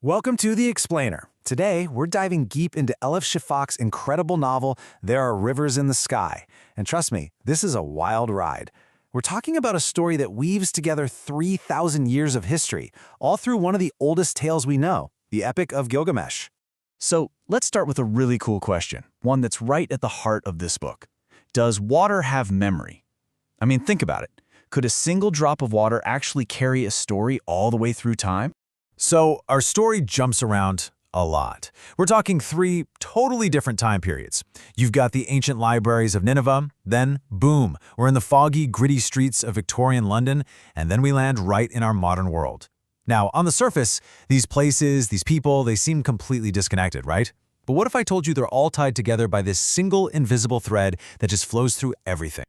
Welcome to The Explainer. Today, we're diving deep into Elif Shafak's incredible novel, There Are Rivers in the Sky. And trust me, this is a wild ride. We're talking about a story that weaves together 3,000 years of history, all through one of the oldest tales we know, the Epic of Gilgamesh. So let's start with a really cool question, one that's right at the heart of this book. Does water have memory? I mean, think about it. Could a single drop of water actually carry a story all the way through time? So, our story jumps around a lot. We're talking three totally different time periods. You've got the ancient libraries of Nineveh, then, boom, we're in the foggy, gritty streets of Victorian London, and then we land right in our modern world. Now, on the surface, these places, these people, they seem completely disconnected, right? But what if I told you they're all tied together by this single invisible thread that just flows through everything?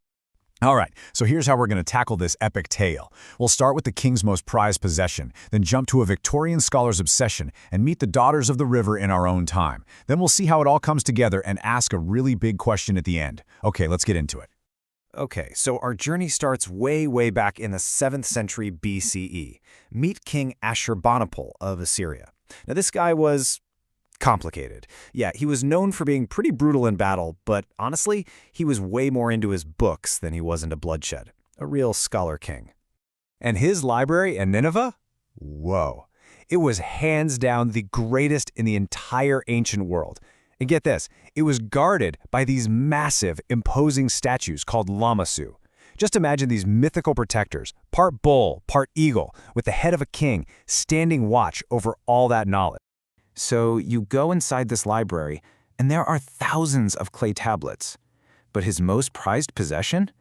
All right, so here's how we're going to tackle this epic tale. We'll start with the king's most prized possession, then jump to a Victorian scholar's obsession and meet the daughters of the river in our own time. Then we'll see how it all comes together and ask a really big question at the end. Okay, let's get into it. Okay, so our journey starts way back in the 7th century BCE. Meet King Ashurbanipal of Assyria. Now this guy was complicated. Yeah, he was known for being pretty brutal in battle, but honestly, he was way more into his books than he was into bloodshed. A real scholar king. And his library in Nineveh? Whoa. It was hands down the greatest in the entire ancient world. And get this, it was guarded by these massive, imposing statues called lamassu. Just imagine these mythical protectors, part bull, part eagle, with the head of a king standing watch over all that knowledge. So you go inside this library, and there are thousands of clay tablets. But his most prized possession?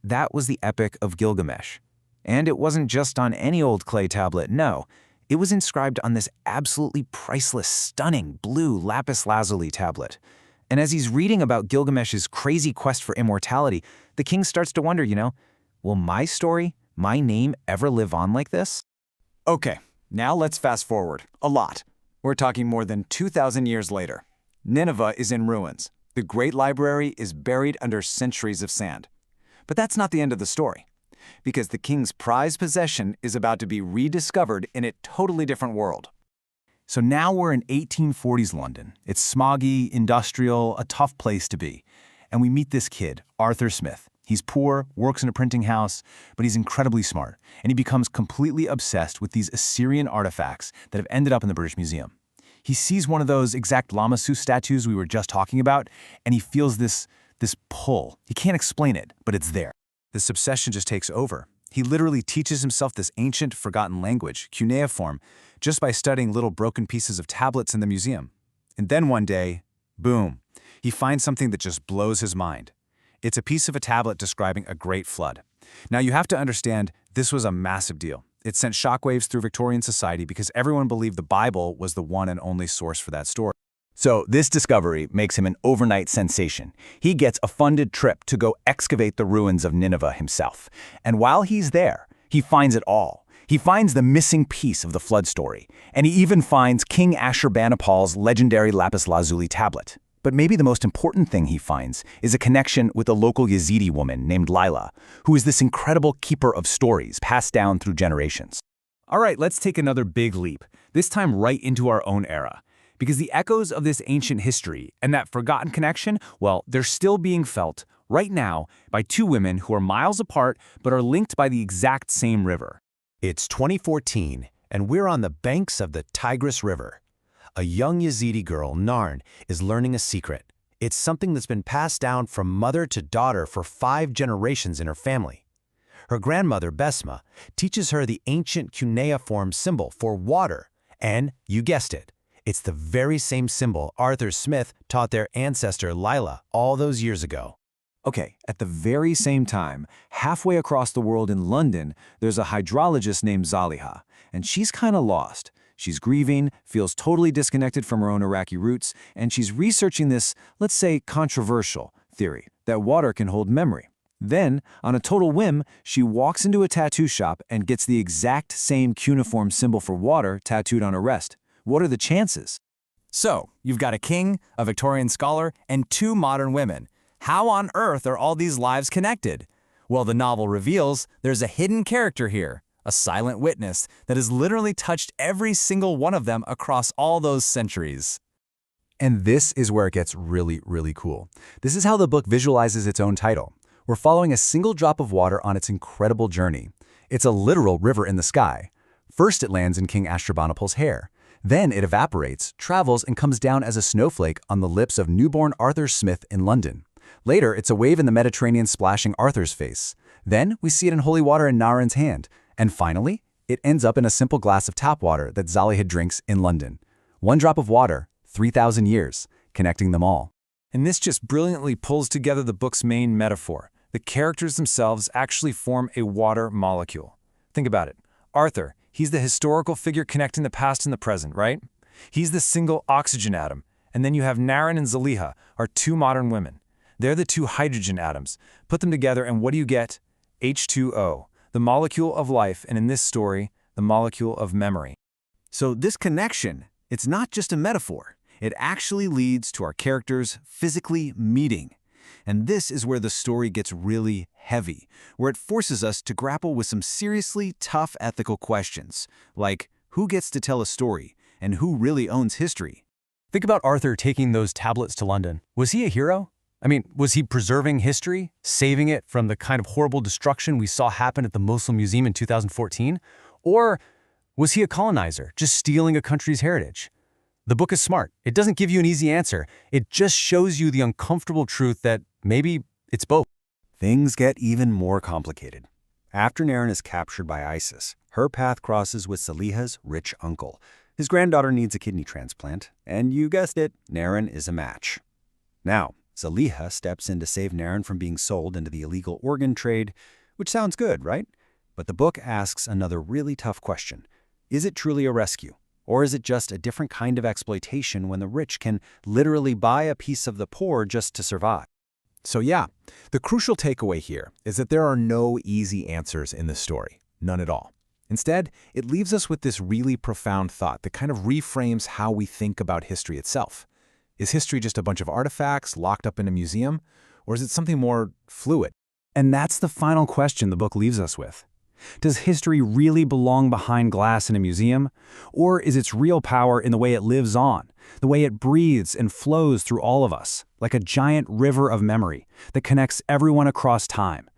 That was the Epic of Gilgamesh. And it wasn't just on any old clay tablet, no. It was inscribed on this absolutely priceless, stunning blue lapis lazuli tablet. And as he's reading about Gilgamesh's crazy quest for immortality, the king starts to wonder, will my story, my name ever live on like this? Okay, now let's fast forward. A lot. We're talking more than 2,000 years later. Nineveh is in ruins. The great library is buried under centuries of sand. But that's not the end of the story, because the king's prized possession is about to be rediscovered in a totally different world. So now we're in 1840s London. It's smoggy, industrial, a tough place to be. And we meet this kid, Arthur Smith. He's poor, works in a printing house, but he's incredibly smart, and he becomes completely obsessed with these Assyrian artifacts that have ended up in the British Museum. He sees one of those exact lamassu statues we were just talking about, and he feels this pull. He can't explain it, but it's there. This obsession just takes over. He literally teaches himself this ancient, forgotten language, cuneiform, just by studying little broken pieces of tablets in the museum. And then one day, boom, he finds something that just blows his mind. It's a piece of a tablet describing a great flood. Now, you have to understand, this was a massive deal. It sent shockwaves through Victorian society because everyone believed the Bible was the one and only source for that story. So this discovery makes him an overnight sensation. He gets a funded trip to go excavate the ruins of Nineveh himself. And while he's there, he finds it all. He finds the missing piece of the flood story. And he even finds King Ashurbanipal's legendary lapis lazuli tablet. But maybe the most important thing he finds is a connection with a local Yazidi woman named Lila, who is this incredible keeper of stories passed down through generations. All right, let's take another big leap, this time right into our own era. Because the echoes of this ancient history and that forgotten connection, well, they're still being felt right now by two women who are miles apart but are linked by the exact same river. It's 2014, and we're on the banks of the Tigris River. A young Yazidi girl, Narn, is learning a secret. It's something that's been passed down from mother to daughter for 5 generations in her family. Her grandmother, Besma, teaches her the ancient cuneiform symbol for water, and, you guessed it, it's the very same symbol Arthur Smith taught their ancestor Lila all those years ago. Okay, at the very same time, halfway across the world in London, there's a hydrologist named Zaliha, and she's kind of lost. She's grieving, feels totally disconnected from her own Iraqi roots, and she's researching this, let's say, controversial theory that water can hold memory. Then, on a total whim, she walks into a tattoo shop and gets the exact same cuneiform symbol for water tattooed on her wrist. What are the chances? So, you've got a king, a Victorian scholar, and 2 modern women. How on earth are all these lives connected? Well, the novel reveals there's a hidden character here, a silent witness that has literally touched every single one of them across all those centuries. And this is where it gets really, really cool. This is how the book visualizes its own title. We're following a single drop of water on its incredible journey. It's a literal river in the sky. First it lands in King Ashurbanipal's hair. Then it evaporates, travels, and comes down as a snowflake on the lips of newborn Arthur Smith in London. Later, it's a wave in the Mediterranean splashing Arthur's face. Then we see it in holy water in Naren's hand. And finally, it ends up in a simple glass of tap water that Zalihid drinks in London. One drop of water, 3,000 years, connecting them all. And this just brilliantly pulls together the book's main metaphor. The characters themselves actually form a water molecule. Think about it. Arthur, he's the historical figure connecting the past and the present, right? He's the single oxygen atom. And then you have Naren and Zaliha, our two modern women. They're the two hydrogen atoms. Put them together and what do you get? H2O, the molecule of life, and in this story, the molecule of memory. So this connection, it's not just a metaphor. It actually leads to our characters physically meeting. And this is where the story gets really heavy, where it forces us to grapple with some seriously tough ethical questions, like who gets to tell a story and who really owns history. Think about Arthur taking those tablets to London. Was he a hero? I mean, was he preserving history, saving it from the kind of horrible destruction we saw happen at the Mosul Museum in 2014? Or was he a colonizer, just stealing a country's heritage? The book is smart. It doesn't give you an easy answer. It just shows you the uncomfortable truth that maybe it's both. Things get even more complicated. After Naren is captured by ISIS, her path crosses with Saliha's rich uncle. His granddaughter needs a kidney transplant, and you guessed it, Naren is a match. Now, Zaliha steps in to save Naren from being sold into the illegal organ trade, which sounds good, right? But the book asks another really tough question. Is it truly a rescue? Or is it just a different kind of exploitation when the rich can literally buy a piece of the poor just to survive? So yeah, the crucial takeaway here is that there are no easy answers in this story. None at all. Instead, it leaves us with this really profound thought that kind of reframes how we think about history itself. Is history just a bunch of artifacts locked up in a museum? Or is it something more fluid? And that's the final question the book leaves us with. Does history really belong behind glass in a museum? Or is its real power in the way it lives on, the way it breathes and flows through all of us, like a giant river of memory that connects everyone across time,